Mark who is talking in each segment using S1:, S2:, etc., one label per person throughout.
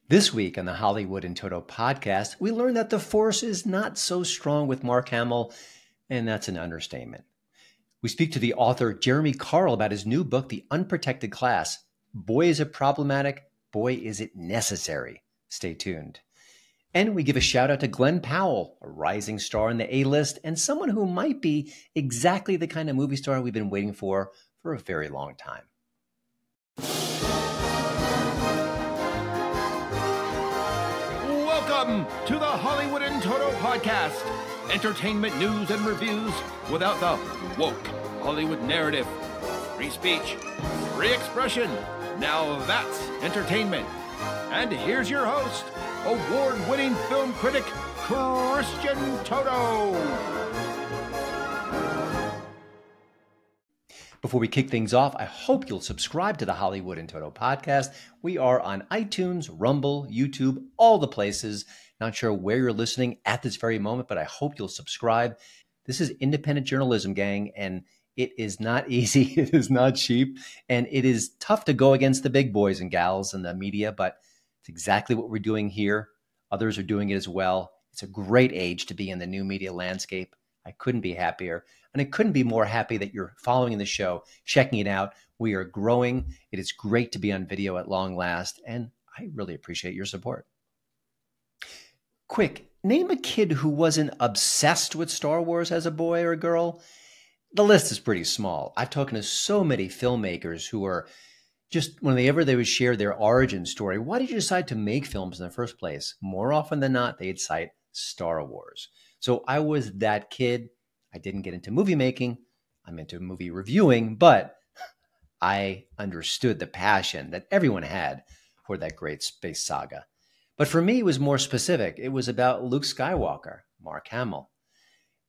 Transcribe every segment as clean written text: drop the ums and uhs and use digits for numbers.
S1: This week on the Hollywood and Toto podcast, we learned that the force is not so strong with Mark Hamill, and that's an understatement. We speak to the author Jeremy Carl about his new book, The Unprotected Class. Boy, is it problematic. Boy, is it necessary. Stay tuned. And we give a shout out to Glen Powell, a rising star in the A-list and someone who might be exactly the kind of movie star we've been waiting for a very long time.
S2: Welcome to the Hollywood and Toto podcast. Entertainment news and reviews without the woke Hollywood narrative. Free speech, free expression. Now that's entertainment. And here's your host, award-winning film critic, Christian Toto.
S1: Before we kick things off, I hope you'll subscribe to the Hollywood and Toto podcast. We are on iTunes, Rumble, YouTube, all the places. Not sure where you're listening at this very moment, but I hope you'll subscribe. This is independent journalism, gang, and it is not easy. It is not cheap, and it is tough to go against the big boys and gals in the media, but it's exactly what we're doing here. Others are doing it as well. It's a great age to be in the new media landscape. I couldn't be happier. And I couldn't be more happy that you're following the show, checking it out. We are growing. It is great to be on video at long last, and I really appreciate your support. Quick, name a kid who wasn't obsessed with Star Wars as a boy or a girl. The list is pretty small. I've talked to so many filmmakers who are just, whenever they would share their origin story, why did you decide to make films in the first place? More often than not, they'd cite Star Wars. So I was that kid. I didn't get into movie making. I'm into movie reviewing, but I understood the passion that everyone had for that great space saga. But for me, it was more specific. It was about Luke Skywalker, Mark Hamill.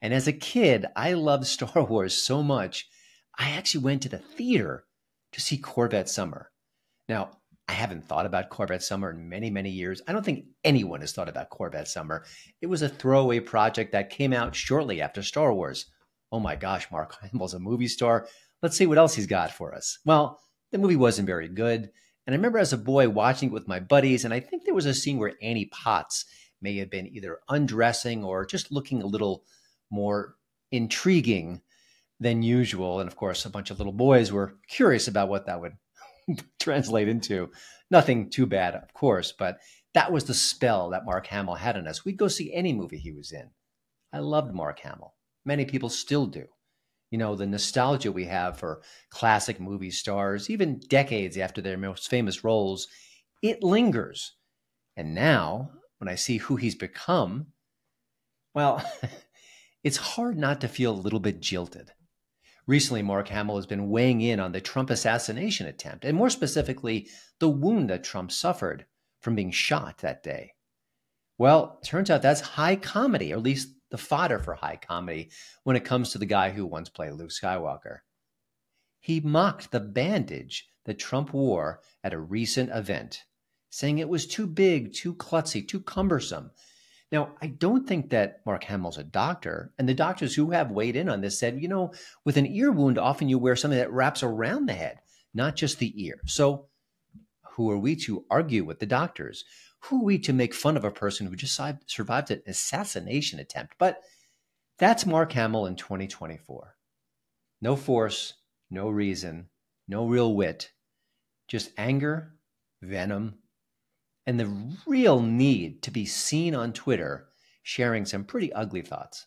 S1: And as a kid, I loved Star Wars so much, I actually went to the theater to see Corvette Summer. Now, I haven't thought about Corvette Summer in many, many years. I don't think anyone has thought about Corvette Summer. It was a throwaway project that came out shortly after Star Wars. Oh my gosh, Mark Hamill's a movie star. Let's see what else he's got for us. Well, the movie wasn't very good. And I remember as a boy watching it with my buddies, and I think there was a scene where Annie Potts may have been either undressing or just looking a little more intriguing than usual. And of course, a bunch of little boys were curious about what that would translate into. Nothing too bad, of course, but that was the spell that Mark Hamill had on us. We'd go see any movie he was in. I loved Mark Hamill. Many people still do. You know, the nostalgia we have for classic movie stars, even decades after their most famous roles, it lingers. And now, when I see who he's become, well, it's hard not to feel a little bit jilted. Recently, Mark Hamill has been weighing in on the Trump assassination attempt, and more specifically, the wound that Trump suffered from being shot that day. Well, turns out that's high comedy, or at least the fodder for high comedy when it comes to the guy who once played Luke Skywalker. He mocked the bandage that Trump wore at a recent event, saying it was too big, too klutzy, too cumbersome. Now, I don't think that Mark Hamill's a doctor, and the doctors who have weighed in on this said, you know, with an ear wound, often you wear something that wraps around the head, not just the ear. So who are we to argue with the doctors? Who are we to make fun of a person who just survived an assassination attempt? But that's Mark Hamill in 2024. No force, no reason, no real wit, just anger, venom, and the real need to be seen on Twitter sharing some pretty ugly thoughts.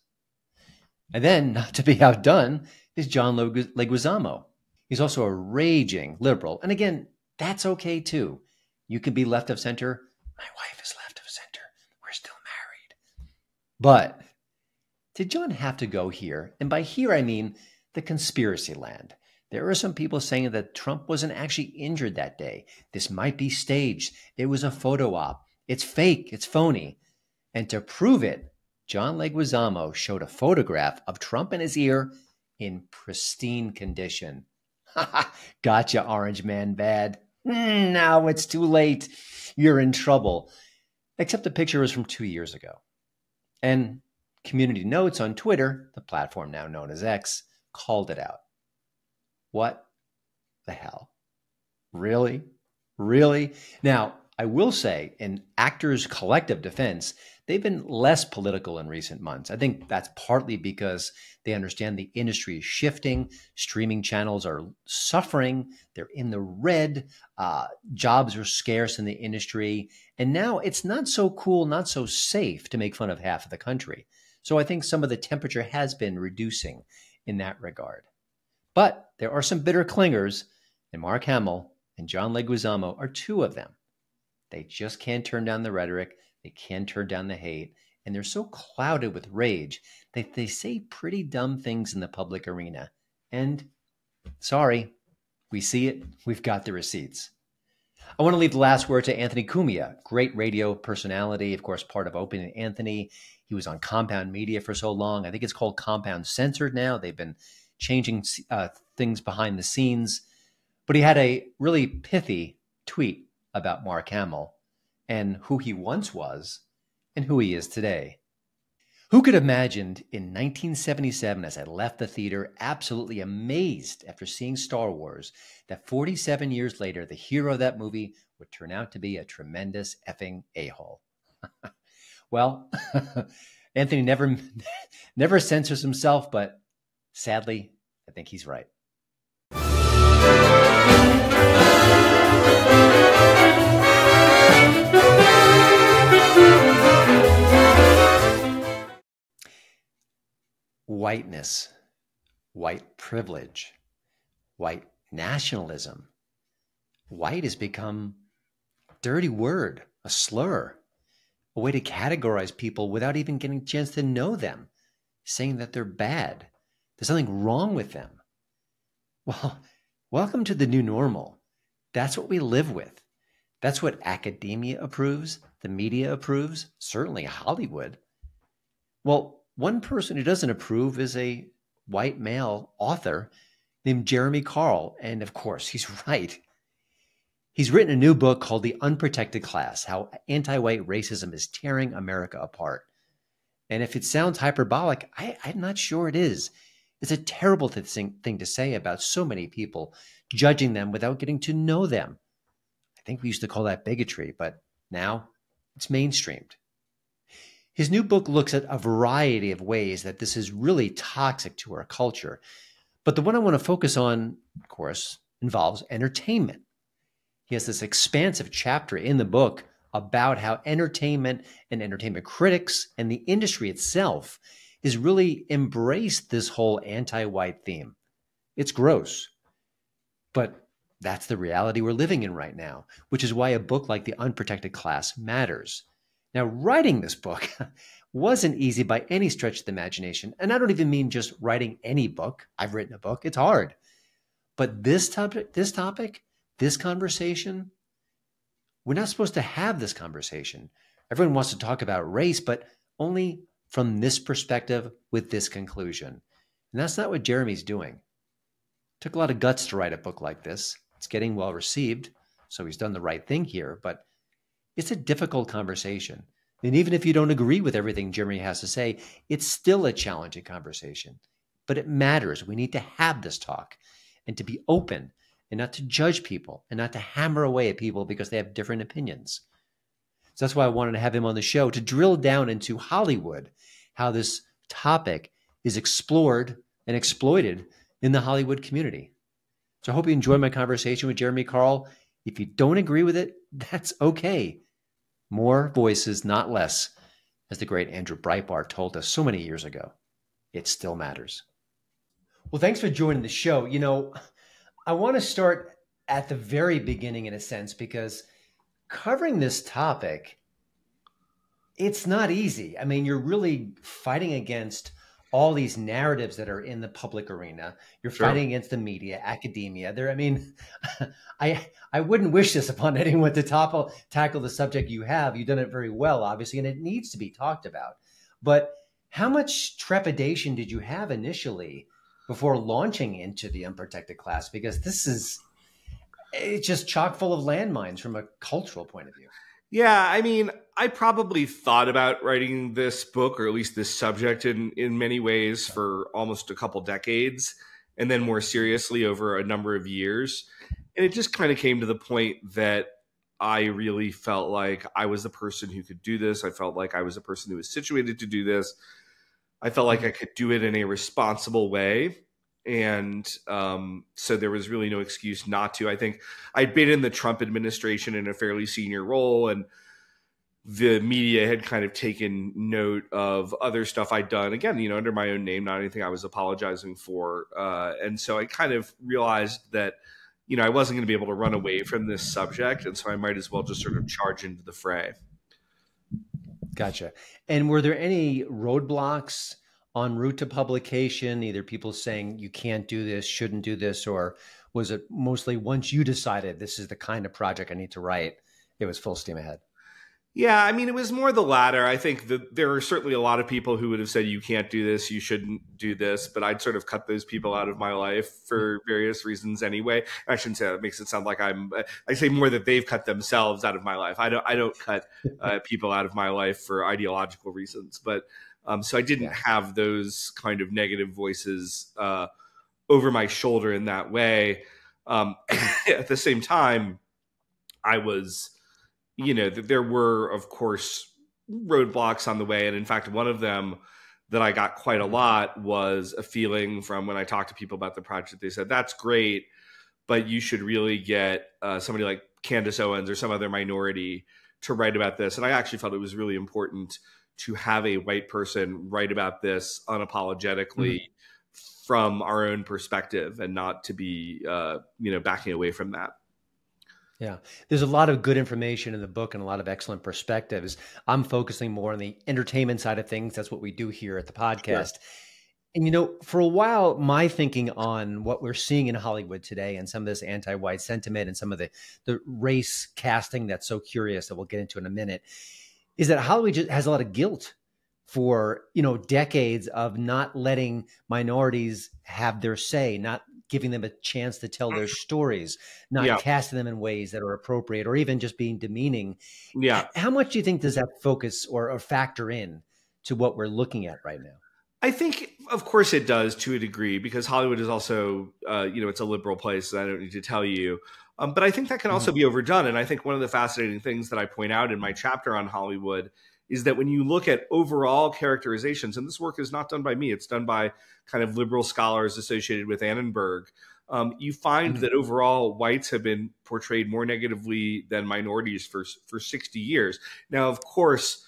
S1: And then, not to be outdone, is John Leguizamo. He's also a raging liberal. And again, that's okay too. You can be left of center. My wife is left of center. We're still married. But did John have to go here? And by here, I mean the conspiracy land. There are some people saying that Trump wasn't actually injured that day. This might be staged. It was a photo op. It's fake. It's phony. And to prove it, John Leguizamo showed a photograph of Trump in his ear in pristine condition. Ha ha! Gotcha, Orange Man Bad. Now it's too late. You're in trouble. Except the picture was from 2 years ago. And Community Notes on Twitter, the platform now known as X, called it out. What the hell? Really? Really? Now, I will say, in actors' collective defense, they've been less political in recent months. I think that's partly because they understand the industry is shifting. Streaming channels are suffering. They're in the red. Jobs are scarce in the industry. And now it's not so cool, not so safe to make fun of half of the country. So I think some of the temperature has been reducing in that regard. But there are some bitter clingers, and Mark Hamill and John Leguizamo are two of them. They just can't turn down the rhetoric. They can't turn down the hate. And they're so clouded with rage that they say pretty dumb things in the public arena. And sorry, we see it. We've got the receipts. I want to leave the last word to Anthony Cumia, great radio personality, of course, part of Opie and Anthony. He was on Compound Media for so long. I think it's called Compound Censored now. They've been changing things behind the scenes. But he had a really pithy tweet about Mark Hamill and who he once was and who he is today. Who could have imagined in 1977, as I left the theater absolutely amazed after seeing Star Wars, that 47 years later, the hero of that movie would turn out to be a tremendous effing a-hole? Well, Anthony never censors himself, but sadly, I think he's right. Whiteness, white privilege, white nationalism. White has become a dirty word, a slur, a way to categorize people without even getting a chance to know them, saying that they're bad. There's something wrong with them. Well, welcome to the new normal. That's what we live with. That's what academia approves, the media approves, certainly Hollywood. Well, one person who doesn't approve is a white male author named Jeremy Carl. And of course, he's right. He's written a new book called The Unprotected Class, How Anti-White Racism is Tearing America Apart. And if it sounds hyperbolic, I'm not sure it is. It's a terrible thing to say about so many people, judging them without getting to know them. I think we used to call that bigotry, but now it's mainstreamed. His new book looks at a variety of ways that this is really toxic to our culture. But the one I want to focus on, of course, involves entertainment. He has this expansive chapter in the book about how entertainment and entertainment critics and the industry itself has really embraced this whole anti-white theme. It's gross, but that's the reality we're living in right now, which is why a book like The Unprotected Class matters. Now, writing this book wasn't easy by any stretch of the imagination. And I don't even mean just writing any book. I've written a book. It's hard. But this topic, this conversation, we're not supposed to have this conversation. Everyone wants to talk about race, but only from this perspective with this conclusion. And that's not what Jeremy's doing. It took a lot of guts to write a book like this. It's getting well received, so he's done the right thing here. But it's a difficult conversation. And even if you don't agree with everything Jeremy has to say, it's still a challenging conversation. But it matters. We need to have this talk and to be open and not to judge people and not to hammer away at people because they have different opinions. So that's why I wanted to have him on the show to drill down into Hollywood, how this topic is explored and exploited in the Hollywood community. So I hope you enjoyed my conversation with Jeremy Carl. If you don't agree with it, that's okay. More voices, not less, as the great Andrew Breitbart told us so many years ago. It still matters. Well, thanks for joining the show. You know, I want to start at the very beginning in a sense, because covering this topic, it's not easy. I mean, you're really fighting against all these narratives that are in the public arena. You're fighting against the media, academia. I mean, I wouldn't wish this upon anyone to tackle the subject you have. You've done it very well, obviously, and it needs to be talked about. But how much trepidation did you have initially before launching into the Unprotected Class? Because it's just chock full of landmines from a cultural point of view.
S3: Yeah, I mean, I probably thought about writing this book, or at least this subject in many ways, for almost a couple decades, and then more seriously over a number of years. And it just kind of came to the point that I really felt like I was the person who could do this. I felt like I was the person who was situated to do this. I felt like I could do it in a responsible way. And so there was really no excuse not to. I think I'd been in the Trump administration in a fairly senior role, and the media had kind of taken note of other stuff I'd done, again, under my own name, not anything I was apologizing for. And so I kind of realized that, I wasn't going to be able to run away from this subject. And so I might as well just sort of charge into the fray.
S1: Gotcha. And were there any roadblocks en route to publication, either people saying you can't do this, shouldn't do this, or was it mostly once you decided this is the kind of project I need to write, it was full steam ahead?
S3: Yeah, I mean, it was more the latter. I think that there are certainly a lot of people who would have said, you can't do this, you shouldn't do this, but I'd sort of cut those people out of my life for various reasons anyway. I shouldn't say that. It makes it sound like I say more that they've cut themselves out of my life. I don't cut people out of my life for ideological reasons, but so I didn't have those kind of negative voices over my shoulder in that way. At the same time, I was, there were, of course, roadblocks on the way. And in fact, one of them that I got quite a lot was a feeling from when I talked to people about the project. They said, that's great, but you should really get somebody like Candace Owens or some other minority to write about this. And I actually felt it was really important to have a white person write about this unapologetically from our own perspective, and not to be, backing away from that.
S1: Yeah, there's a lot of good information in the book and a lot of excellent perspectives. I'm focusing more on the entertainment side of things. That's what we do here at the podcast. Sure. And, for a while, my thinking on what we're seeing in Hollywood today and some of this anti-white sentiment and some of the race casting that's so curious that we'll get into in a minute is that Hollywood just has a lot of guilt for, decades of not letting minorities have their say, not giving them a chance to tell their stories, not casting them in ways that are appropriate, or even just being demeaning.
S3: Yeah.
S1: How much do you think does that focus or factor in to what we're looking at right now?
S3: I think, of course, it does to a degree, because Hollywood is also, it's a liberal place. I don't need to tell you. But I think that can also be overdone. And I think one of the fascinating things that I point out in my chapter on Hollywood is that when you look at overall characterizations, and this work is not done by me, it's done by kind of liberal scholars associated with Annenberg, you find that overall whites have been portrayed more negatively than minorities for 60 years. Now, of course,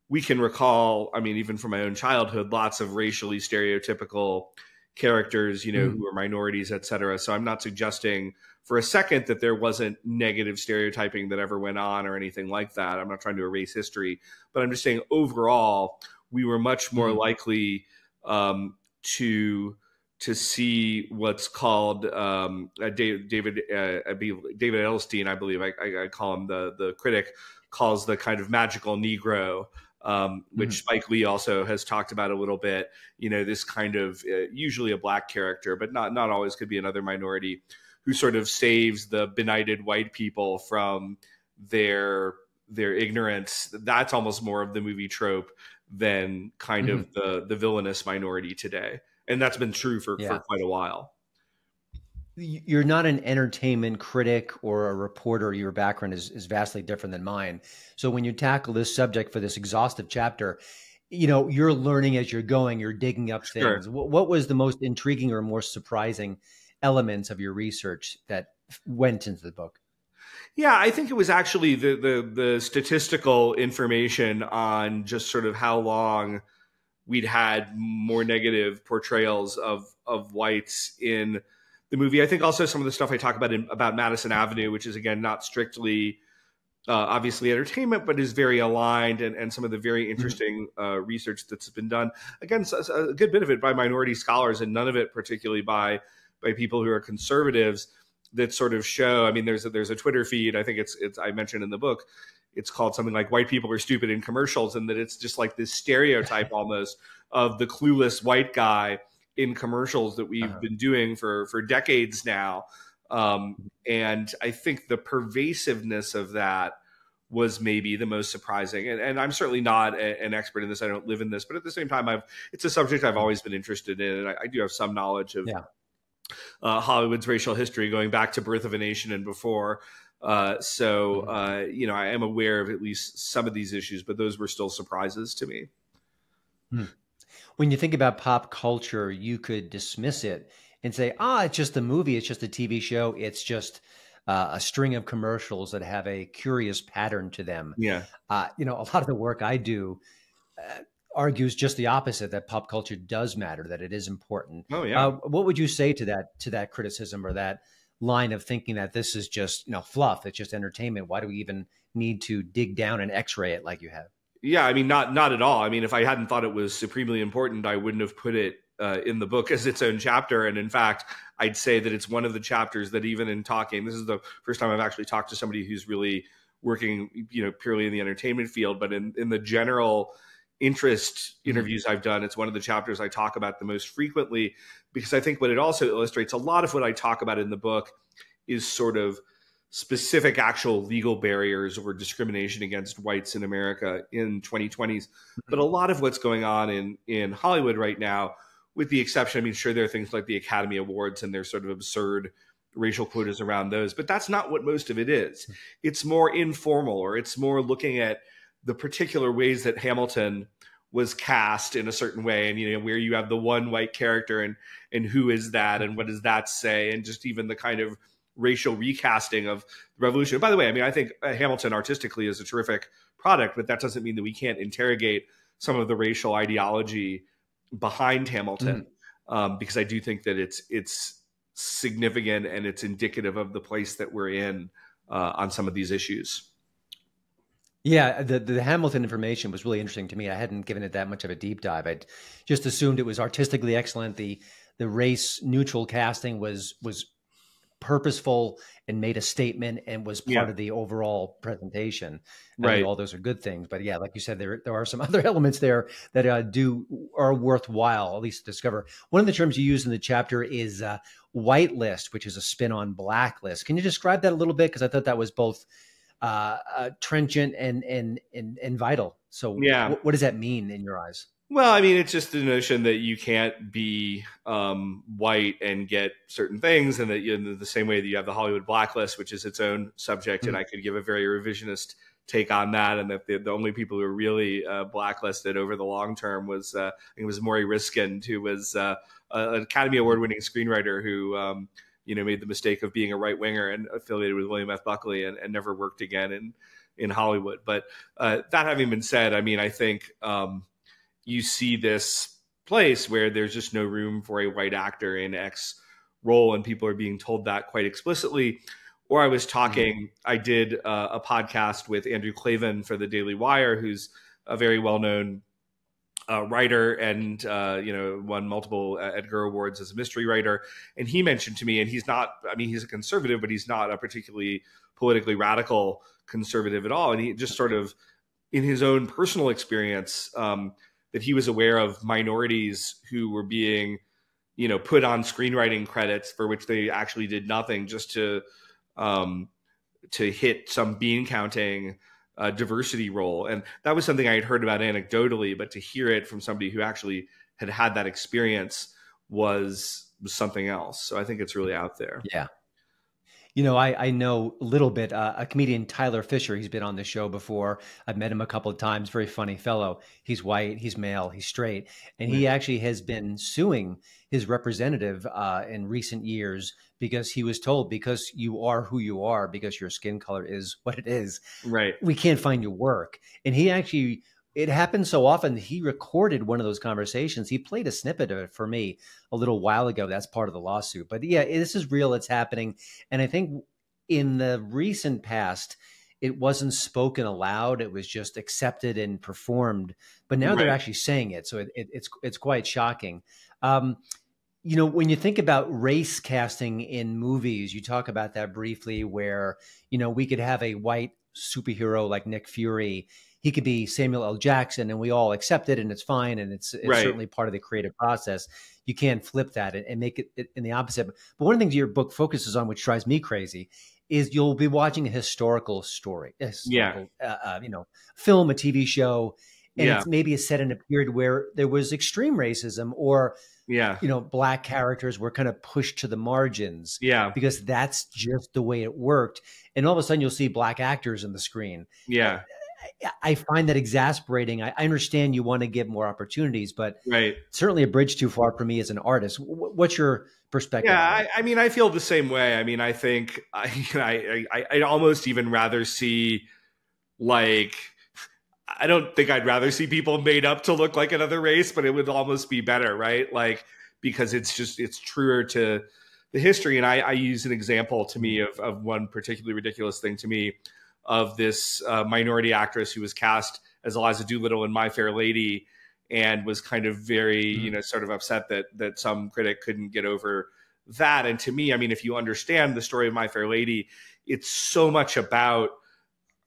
S3: we can recall, even from my own childhood, lots of racially stereotypical characters, who are minorities, et cetera. So I'm not suggesting for a second that there wasn't negative stereotyping that ever went on or anything like that. I'm not trying to erase history, but I'm just saying overall, we were much more likely to see what's called David Edelstein, I believe I call him, the critic, calls the kind of magical Negro, which Spike Lee also has talked about a little bit. This kind of usually a black character, but not always, could be another minority, who sort of saves the benighted white people from their ignorance. That's almost more of the movie trope than kind of the villainous minority today. And that's been true for quite a while.
S1: You're not an entertainment critic or a reporter. Your background is vastly different than mine. So when you tackle this subject for this exhaustive chapter, you're learning as you're going, you're digging up things. Sure. What was the most intriguing or more surprising elements of your research that went into the book?
S3: Yeah, I think it was actually the statistical information on just sort of how long we'd had more negative portrayals of whites in the movie. I think also some of the stuff I talk about Madison Avenue, which is, again, not strictly obviously entertainment, but is very aligned, and some of the very interesting research that's been done. Again, a good bit of it by minority scholars, and none of it particularly by people who are conservatives, that sort of show. There's a Twitter feed. I think it's I mentioned in the book. It's called something like "White People Are Stupid in Commercials," and that it's just like this stereotype almost of the clueless white guy in commercials that we've been doing for decades now. And I think the pervasiveness of that was maybe the most surprising. And I'm certainly not an expert in this. I don't live in this, but at the same time, it's a subject I've always been interested in, and I do have some knowledge of Hollywood's racial history going back to Birth of a Nation and before. You know, I am aware of at least some of these issues, but those were still surprises to me.
S1: When you think about pop culture, you could dismiss it and say, it's just a movie, it's just a TV show, it's just a string of commercials that have a curious pattern to them.
S3: Yeah.
S1: You know, a lot of the work I do argues just the opposite, that pop culture does matter, that it is important.
S3: Oh, yeah.
S1: What would you say to that criticism, or that line of thinking that this is just, you know, fluff, it's just entertainment? Why do we even need to dig down and x-ray it like you have?
S3: Yeah, I mean, not at all. I mean, if I hadn't thought it was supremely important, I wouldn't have put it in the book as its own chapter. And in fact, I'd say that it's one of the chapters that, even in talking, this is the first time I've actually talked to somebody who's really working, you know, purely in the entertainment field, but in the general interest interviews I've done, it's one of the chapters I talk about the most frequently, because I think what it also illustrates, a lot of what I talk about in the book is sort of specific actual legal barriers or discrimination against whites in America in 2020s. But a lot of what's going on in Hollywood right now, with the exception, I mean, sure, there are things like the Academy Awards and there's sort of absurd racial quotas around those, but that's not what most of it is. It's more informal, or it's more looking at the particular ways that Hamilton was cast in a certain way, and, you know, where you have the one white character and who is that and what does that say, and just even the kind of racial recasting of the Revolution. By the way, I mean, I think Hamilton artistically is a terrific product, but that doesn't mean that we can't interrogate some of the racial ideology behind Hamilton, because I do think that it's significant and it's indicative of the place that we're in on some of these issues.
S1: Yeah, the Hamilton information was really interesting to me. I hadn't given it that much of a deep dive. I'd just assumed it was artistically excellent. The race neutral casting was purposeful and made a statement and was part of the overall presentation.
S3: Right.
S1: All those are good things. But yeah, like you said, there are some other elements there that are worthwhile, at least to discover. One of the terms you use in the chapter is whitelist, which is a spin on blacklist. Can you describe that a little bit? Because I thought that was both trenchant and vital. So what does that mean in your eyes?
S3: Well, I mean, it's just the notion that you can't be white and get certain things, and that, you know, the same way that you have the Hollywood blacklist, which is its own subject, and I could give a very revisionist take on that, and that the only people who were really blacklisted over the long term was, I think it was Maury Riskind, who was an Academy Award-winning screenwriter who, you know, made the mistake of being a right-winger and affiliated with William F. Buckley and never worked again in Hollywood. But that having been said, I mean, I think you see this place where there's just no room for a white actor in X role, and people are being told that quite explicitly. Or I was talking, I did a podcast with Andrew Klavan for the Daily Wire, who's a very well-known writer and, you know, won multiple Edgar Awards as a mystery writer. And he mentioned to me, and he's not, I mean, he's a conservative, but he's not a particularly politically radical conservative at all. And he just sort of, in his own personal experience, that he was aware of minorities who were being, you know, put on screenwriting credits for which they actually did nothing, just to hit some bean counting diversity role. And that was something I had heard about anecdotally, but to hear it from somebody who actually had that experience was something else. So I think it's really out there.
S1: Yeah. You know, I know a little bit, a comedian, Tyler Fisher, he's been on the show before. I've met him a couple of times, very funny fellow. He's white, he's male, he's straight. And he actually has been suing his representative in recent years because he was told, because you are who you are, because your skin color is what it is,
S3: right,
S1: we can't find your work. And he actually, it happens so often, he recorded one of those conversations. He played a snippet of it for me a little while ago. That's part of the lawsuit. But yeah, this is real. It's happening. And I think in the recent past, it wasn't spoken aloud. It was just accepted and performed. But now they're actually saying it. So it's quite shocking. You know, when you think about race casting in movies, you talk about that briefly where, you know, we could have a white superhero like Nick Fury. He could be Samuel L. Jackson, and we all accept it, and it's fine, and it's certainly part of the creative process. You can't flip that and make it in the opposite. But one of the things your book focuses on, which drives me crazy, is you'll be watching a historical story, you know, film, a TV show, And
S3: Yeah.
S1: it's maybe set in a period where there was extreme racism, or,
S3: Yeah.
S1: Black characters were kind of pushed to the margins
S3: Yeah.
S1: because that's just the way it worked. And all of a sudden you'll see Black actors in the screen.
S3: Yeah.
S1: I find that exasperating. I understand you want to give more opportunities, but
S3: Right.
S1: certainly a bridge too far for me as an artist. What's your perspective on
S3: Yeah,
S1: that?
S3: I mean, I feel the same way. I mean, I think I'd almost even rather see, like, I don't think I'd rather see people made up to look like another race, but it would almost be better, right? Like, because it's truer to the history. And I use an example to me of one particularly ridiculous thing to me, of this minority actress who was cast as Eliza Doolittle in My Fair Lady, and was kind of very, sort of upset that some critic couldn't get over that. And to me, I mean, if you understand the story of My Fair Lady, it's so much about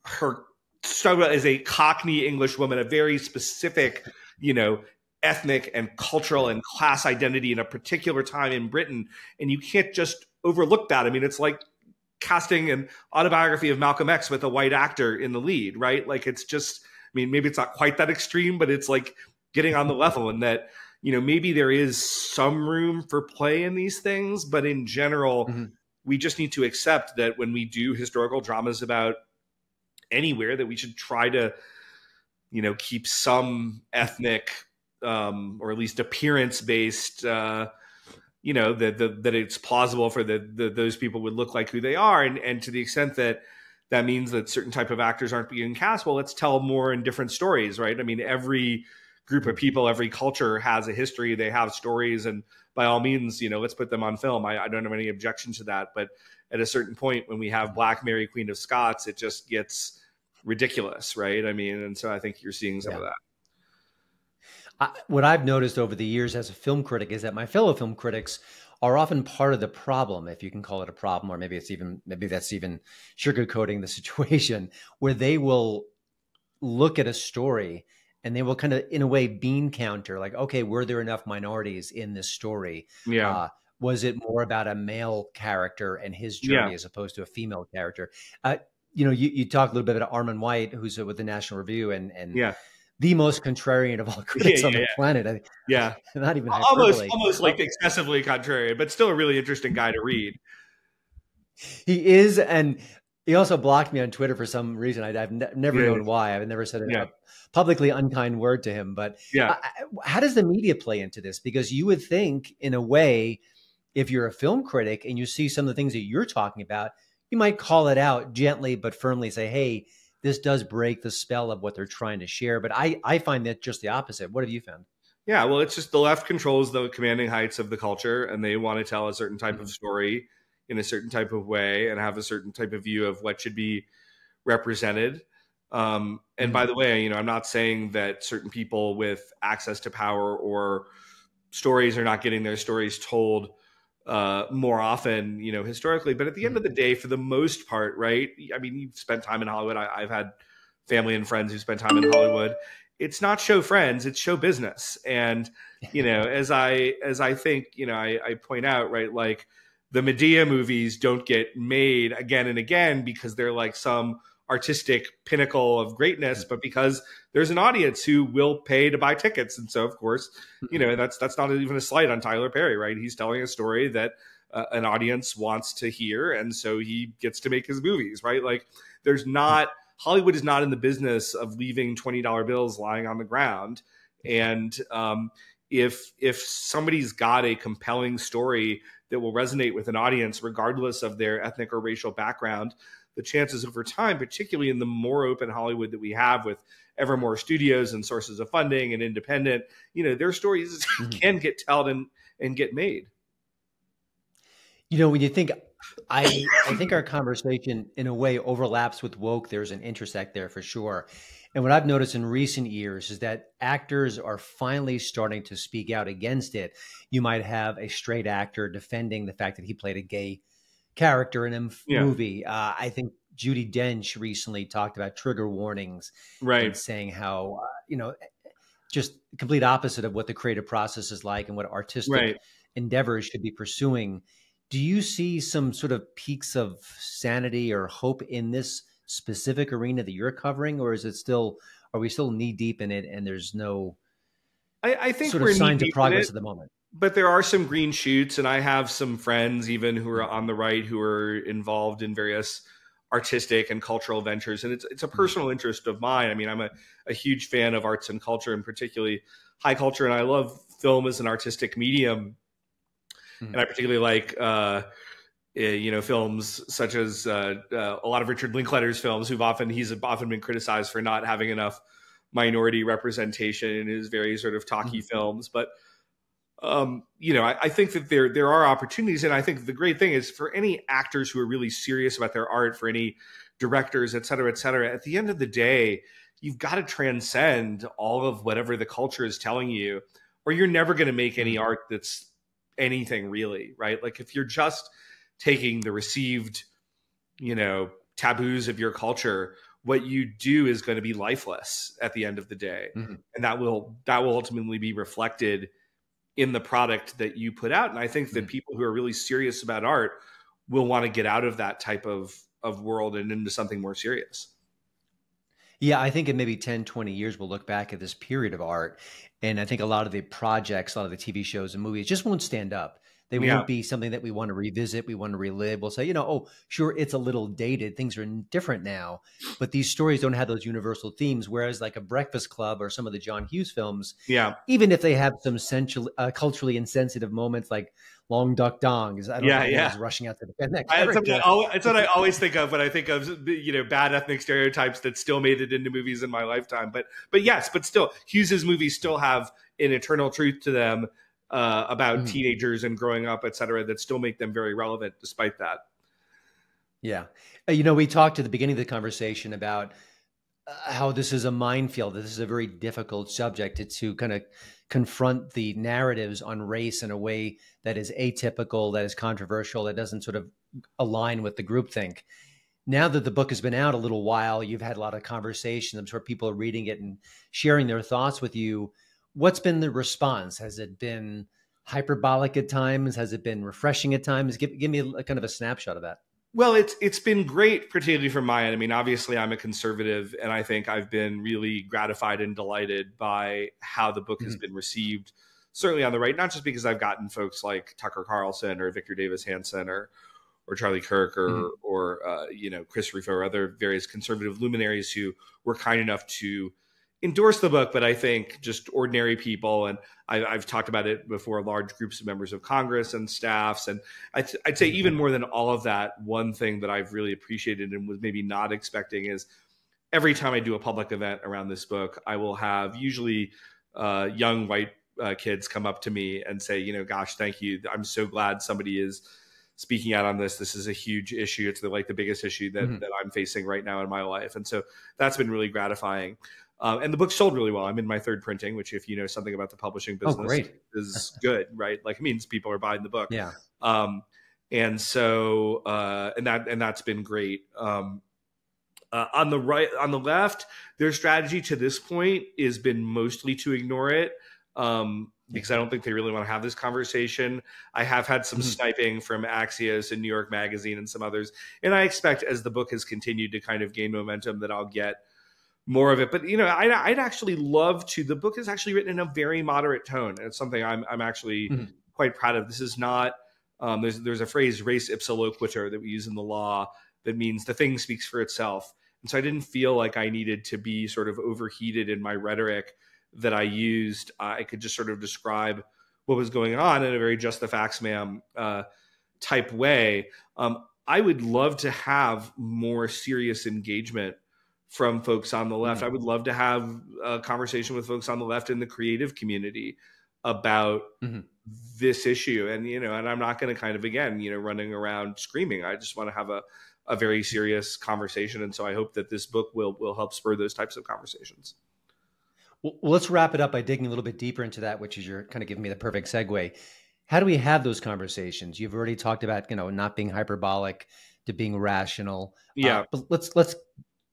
S3: her as a Cockney English woman, a very specific, ethnic and cultural and class identity in a particular time in Britain. And you can't just overlook that. I mean, it's like casting an autobiography of Malcolm X with a white actor in the lead, right? Like, it's just, I mean, maybe it's not quite that extreme, but it's like getting on the level, and that, maybe there is some room for play in these things, but in general, we just need to accept that when we do historical dramas about anywhere, that we should try to, keep some ethnic, or at least appearance based, that it's plausible for those people would look like who they are. And to the extent that that means that certain type of actors aren't being cast, well, let's tell more and different stories, right? I mean, every group of people, every culture has a history, they have stories, and by all means, let's put them on film. I don't have any objection to that. But at a certain point, when we have Black Mary, Queen of Scots, it just gets ridiculous, right? I mean, and so I think you're seeing some of that.
S1: What I've noticed over the years as a film critic is that my fellow film critics are often part of the problem, if you can call it a problem, or maybe that's even sugarcoating the situation, where they will look at a story and they will kind of, in a way, bean counter, like, okay, were there enough minorities in this story?
S3: Yeah.
S1: Was it more about a male character and his journey as opposed to a female character? You talked a little bit about Armand White, who's with the National Review, and the most contrarian of all critics on the planet. Not even
S3: almost like excessively contrarian, but still a really interesting guy to read.
S1: He is, and he also blocked me on Twitter for some reason. I've never known why. I've never said a publicly unkind word to him. But how does the media play into this? Because you would think, in a way, if you're a film critic and you see some of the things that you're talking about, you might call it out gently but firmly, say, hey, this does break the spell of what they're trying to share. But I find that just the opposite. What have you found?
S3: Yeah, well, it's just the left controls the commanding heights of the culture, and they want to tell a certain type of story in a certain type of way and have a certain type of view of what should be represented. And by the way, I'm not saying that certain people with access to power or stories are not getting their stories told more often, historically. But at the end of the day, for the most part, right? I mean, you've spent time in Hollywood. I've had family and friends who spent time in Hollywood. It's not show friends, it's show business. And, as I think, I point out, right, like, the Medea movies don't get made again and again because they're like some artistic pinnacle of greatness, but because there's an audience who will pay to buy tickets. And so, of course, that's not even a slight on Tyler Perry, right? He's telling a story that an audience wants to hear, and so he gets to make his movies, right? Like, Hollywood is not in the business of leaving $20 bills lying on the ground. And if somebody's got a compelling story that will resonate with an audience, regardless of their ethnic or racial background, the chances over time, particularly in the more open Hollywood that we have with ever more studios and sources of funding and independent, their stories can get told and get made.
S1: When you think, I think our conversation in a way overlaps with woke. There's an intersect there for sure. And what I've noticed in recent years is that actors are finally starting to speak out against it. You might have a straight actor defending the fact that he played a gay character in a movie. I think Judi Dench recently talked about trigger warnings,
S3: right,
S1: and saying how, just complete opposite of what the creative process is like and what artistic endeavors should be pursuing. Do you see some sort of peaks of sanity or hope in this specific arena that you're covering, or is it still, are we still knee deep in it and there's no
S3: I think
S1: sort
S3: we're
S1: of signs of
S3: knee-deep in
S1: progress
S3: it,
S1: at the moment?
S3: but there are some green shoots, and I have some friends even who are on the right who are involved in various artistic and cultural ventures, and it's a personal interest of mine. I mean, I'm a huge fan of arts and culture, and particularly high culture, and I love film as an artistic medium. And I particularly like films such as a lot of Richard Linklater's films. He's often been criticized for not having enough minority representation in his very sort of talky films, but I think that there are opportunities, and I think the great thing is for any actors who are really serious about their art, for any directors, et cetera, at the end of the day, you've got to transcend all of whatever the culture is telling you, or you're never going to make any art that's anything really, right? Like if you're just taking the received, taboos of your culture, what you do is going to be lifeless at the end of the day. And that will ultimately be reflected in the product that you put out. And I think that people who are really serious about art will want to get out of that type of world and into something more serious.
S1: Yeah, I think in maybe 10, 20 years, we'll look back at this period of art. And I think a lot of the projects, a lot of the TV shows and movies just won't stand up. They won't be something that we want to revisit. We want to relive. We'll say, oh, sure, it's a little dated. Things are different now. But these stories don't have those universal themes. Whereas like a Breakfast Club or some of the John Hughes films, even if they have some culturally insensitive moments like Long Duck Dong, I don't know who's rushing out to defend that character.
S3: It's what I always think of when I think of bad ethnic stereotypes that still made it into movies in my lifetime. But still, Hughes's movies still have an eternal truth to them. About teenagers and growing up, et cetera, that still make them very relevant despite that.
S1: Yeah. We talked at the beginning of the conversation about how this is a minefield. This is a very difficult subject to kind of confront the narratives on race in a way that is atypical, that is controversial, that doesn't sort of align with the groupthink. Now that the book has been out a little while, you've had a lot of conversations. I'm sure people are reading it and sharing their thoughts with you. What's been the response? Has it been hyperbolic at times? Has it been refreshing at times? Give me a kind of a snapshot of that.
S3: Well, it's been great, particularly from my end. I mean, obviously, I'm a conservative, and I think I've been really gratified and delighted by how the book has been received, certainly on the right, not just because I've gotten folks like Tucker Carlson or Victor Davis Hanson or Charlie Kirk or Chris Rufo or other various conservative luminaries who were kind enough to endorse the book, but I think just ordinary people, and I've talked about it before, large groups of members of Congress and staffs. And I'd say even more than all of that, one thing that I've really appreciated and was maybe not expecting is every time I do a public event around this book, I will have usually young white kids come up to me and say, gosh, thank you. I'm so glad somebody is speaking out on this. This is a huge issue. It's the biggest issue that I'm facing right now in my life. And so that's been really gratifying. And the book sold really well. I'm in my third printing, which if you know something about the publishing business is good, right? Like it means people are buying the book.
S1: Yeah.
S3: And so, and that's been great. On the left, their strategy to this point has been mostly to ignore it. Because I don't think they really want to have this conversation. I have had some sniping from Axios and New York Magazine and some others. And I expect as the book has continued to kind of gain momentum that I'll get more of it. But, I'd actually love to. The book is actually written in a very moderate tone. And it's something I'm actually quite proud of. This is not, there's a phrase, res ipsa loquitur, that we use in the law that means the thing speaks for itself. And so I didn't feel like I needed to be sort of overheated in my rhetoric that I used. I could just sort of describe what was going on in a very just the facts, ma'am type way. I would love to have more serious engagement from folks on the left. I would love to have a conversation with folks on the left in the creative community about this issue. And, and I'm not going to kind of, again, running around screaming. I just want to have a very serious conversation. And so I hope that this book will help spur those types of conversations.
S1: Well, let's wrap it up by digging a little bit deeper into that, which is you're kind of giving me the perfect segue. How do we have those conversations? You've already talked about, not being hyperbolic to being rational.
S3: Yeah.
S1: But let's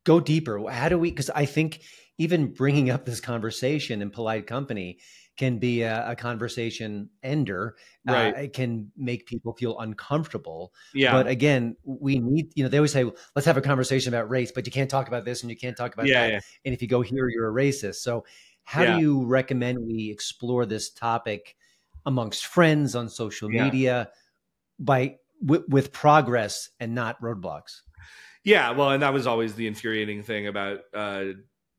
S1: go deeper. How do we, because I think even bringing up this conversation in polite company can be a conversation ender.
S3: Right.
S1: It can make people feel uncomfortable.
S3: Yeah.
S1: But again, we need, they always say, let's have a conversation about race, but you can't talk about this and you can't talk about that.
S3: Yeah.
S1: And if you go here, you're a racist. So how do you recommend we explore this topic amongst friends on social media with progress and not roadblocks?
S3: Yeah, well, and that was always the infuriating thing about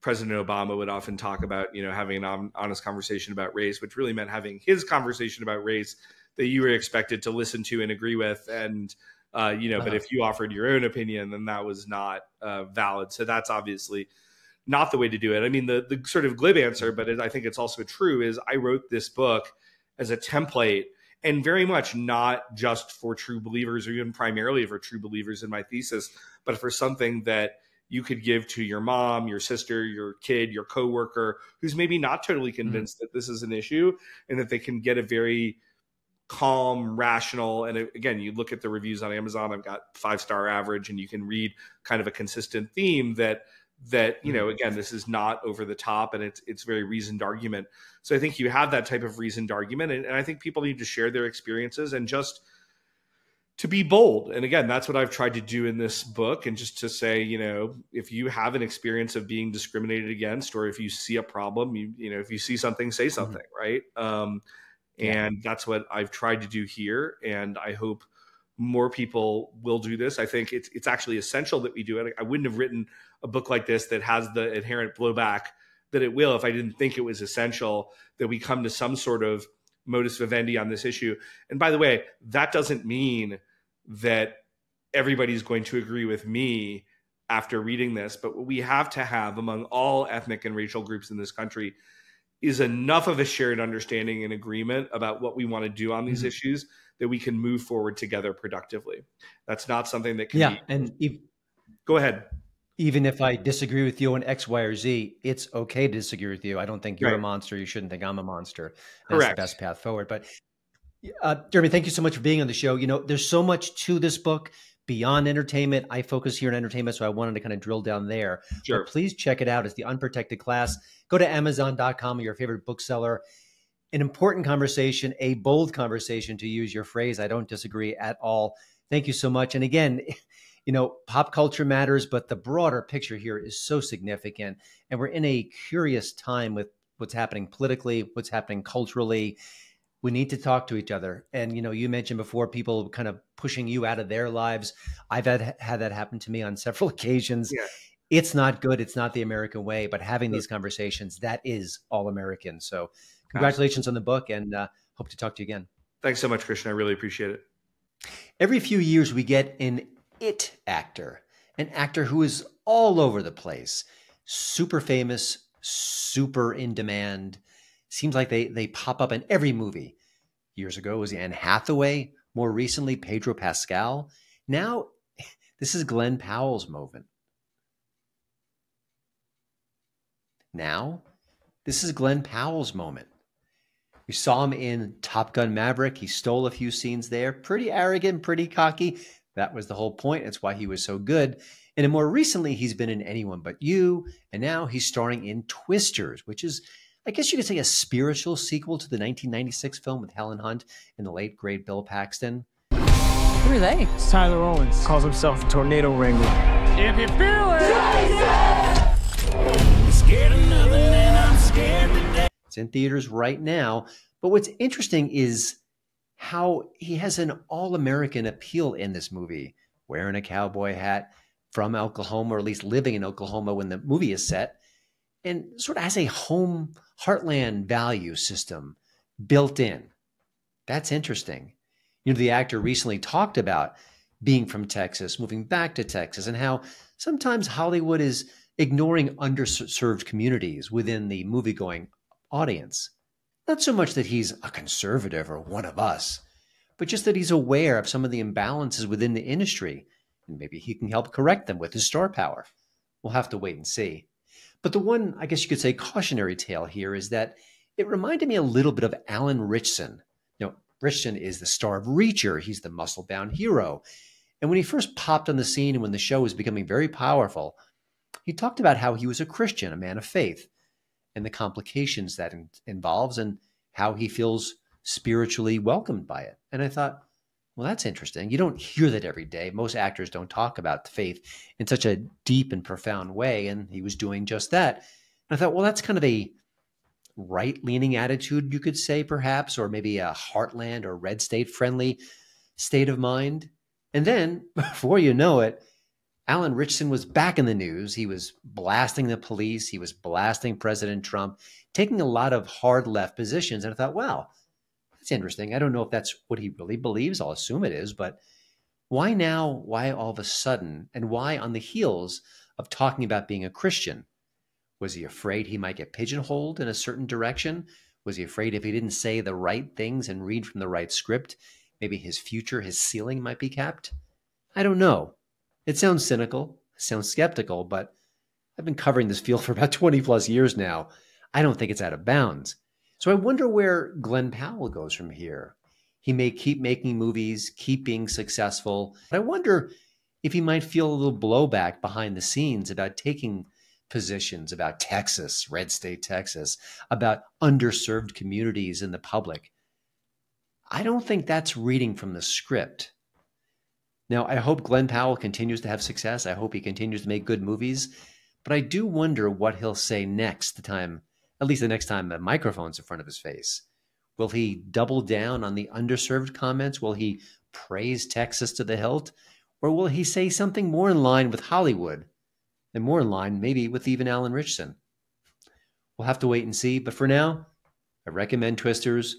S3: President Obama would often talk about, having an honest conversation about race, which really meant having his conversation about race that you were expected to listen to and agree with. And, but if you offered your own opinion, then that was not valid. So that's obviously not the way to do it. I mean, the sort of glib answer, but I think it's also true, is I wrote this book as a template, and very much not just for true believers or even primarily for true believers in my thesis, but for something that you could give to your mom, your sister, your kid, your coworker, who's maybe not totally convinced that this is an issue, and that they can get a very calm, rational, and again, you look at the reviews on Amazon, I've got 5-star average, and you can read kind of a consistent theme that again, this is not over the top, and it's very reasoned argument. So I think you have that type of reasoned argument, and I think people need to share their experiences and just to be bold. And again, that's what I've tried to do in this book, and just to say, if you have an experience of being discriminated against, or if you see a problem, if you see something, say something, right? And that's what I've tried to do here, and I hope more people will do this. I think it's actually essential that we do it. I wouldn't have written a book like this that has the inherent blowback that it will if I didn't think it was essential that we come to some sort of modus vivendi on this issue. And by the way, that doesn't mean that everybody's going to agree with me after reading this, but what we have to have among all ethnic and racial groups in this country is enough of a shared understanding and agreement about what we want to do on these issues that we can move forward together productively. That's not something that can be...
S1: And
S3: go ahead.
S1: Even if I disagree with you on X, Y, or Z, it's okay to disagree with you. I don't think you're a monster. You shouldn't think I'm a monster. That's the best path forward. But Jeremy, thank you so much for being on the show. There's so much to this book beyond entertainment. I focus here on entertainment, so I wanted to kind of drill down there.
S3: Sure.
S1: But please check it out. It's The Unprotected Class. Go to Amazon.com or your favorite bookseller. An important conversation, a bold conversation, to use your phrase. I don't disagree at all. Thank you so much. And again, pop culture matters, but the broader picture here is so significant. And we're in a curious time with what's happening politically, what's happening culturally. We need to talk to each other. And, you mentioned before people kind of pushing you out of their lives. I've had that happen to me on several occasions. Yeah. It's not good. It's not the American way, but having these conversations, that is all American. So congratulations on the book, and hope to talk to you again.
S3: Thanks so much, Christian. I really appreciate it.
S1: Every few years, we get an it actor, an actor who is all over the place, super famous, super in demand. Seems like they pop up in every movie. Years ago, it was Anne Hathaway. More recently, Pedro Pascal. Now, this is Glen Powell's moment. Now, this is Glen Powell's moment. We saw him in Top Gun Maverick. He stole a few scenes there. Pretty arrogant, pretty cocky. That was the whole point. It's why he was so good. And then more recently, he's been in Anyone But You. And now he's starring in Twisters, which is, I guess you could say, a spiritual sequel to the 1996 film with Helen Hunt and the late, great Bill Paxton.
S4: Who are they? It's Tyler Owens. Calls himself a tornado wrangler. If you feel it!
S1: Scared of nothing and I'm scared to death. It's in theaters right now. But what's interesting is how he has an all-American appeal in this movie, wearing a cowboy hat, from Oklahoma, or at least living in Oklahoma when the movie is set, and sort of has a home heartland value system built in. That's interesting. The actor recently talked about being from Texas, moving back to Texas, and how sometimes Hollywood is ignoring underserved communities within the movie-going audience. Not so much that he's a conservative or one of us, but just that he's aware of some of the imbalances within the industry, and maybe he can help correct them with his star power. We'll have to wait and see. But the one, I guess you could say, cautionary tale here is that it reminded me a little bit of Alan Ritchson. Ritchson is the star of Reacher. He's the muscle-bound hero. And when he first popped on the scene and when the show was becoming very powerful, he talked about how he was a Christian, a man of faith, and the complications that involves and how he feels spiritually welcomed by it. And I thought, well, that's interesting. You don't hear that every day. Most actors don't talk about faith in such a deep and profound way, and he was doing just that. And I thought, well, that's kind of a right-leaning attitude, you could say, perhaps, or maybe a heartland or red state friendly state of mind. And then, before you know it, Alan Ritchson was back in the news. He was blasting the police. He was blasting President Trump, taking a lot of hard left positions. And I thought, wow, that's interesting. I don't know if that's what he really believes. I'll assume it is. But why now? Why all of a sudden? And why on the heels of talking about being a Christian? Was he afraid he might get pigeonholed in a certain direction? Was he afraid if he didn't say the right things and read from the right script, maybe his future, his ceiling might be capped? I don't know. It sounds cynical, it sounds skeptical, but I've been covering this field for about 20 plus years now. I don't think it's out of bounds. So I wonder where Glen Powell goes from here. He may keep making movies, keep being successful, but I wonder if he might feel a little blowback behind the scenes about taking positions about Texas, red state Texas, about underserved communities in the public. I don't think that's reading from the script. Now, I hope Glen Powell continues to have success. I hope he continues to make good movies. But I do wonder what he'll say next, at least the next time the microphone's in front of his face. Will he double down on the underserved comments? Will he praise Texas to the hilt? Or will he say something more in line with Hollywood and more in line maybe with even Alan Ritchson? We'll have to wait and see. But for now, I recommend Twisters.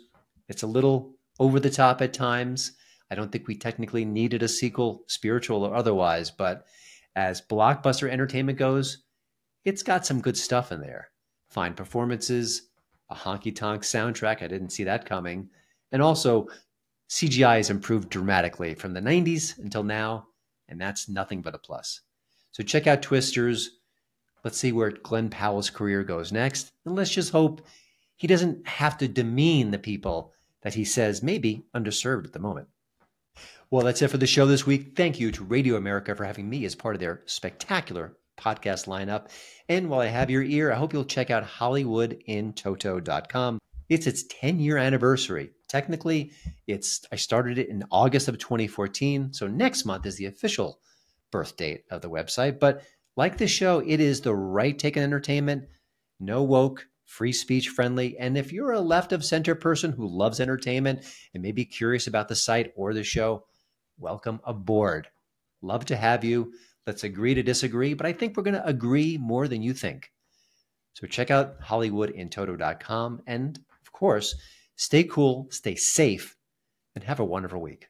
S1: It's a little over the top at times. I don't think we technically needed a sequel, spiritual or otherwise, but as blockbuster entertainment goes, it's got some good stuff in there. Fine performances, a honky-tonk soundtrack, I didn't see that coming, and also CGI has improved dramatically from the 90s until now, and that's nothing but a plus. So check out Twisters. Let's see where Glen Powell's career goes next, and let's just hope he doesn't have to demean the people that he says may be underserved at the moment. Well, that's it for the show this week. Thank you to Radio America for having me as part of their spectacular podcast lineup. And while I have your ear, I hope you'll check out HollywoodinToto.com. It's its 10-year anniversary. Technically, I started it in August of 2014. So next month is the official birth date of the website. But like this show, it is the right take on entertainment, no woke, free speech friendly. And if you're a left of center person who loves entertainment and may be curious about the site or the show, welcome aboard. Love to have you. Let's agree to disagree, but I think we're going to agree more than you think. So check out HollywoodinToto.com. And of course, stay cool, stay safe, and have a wonderful week.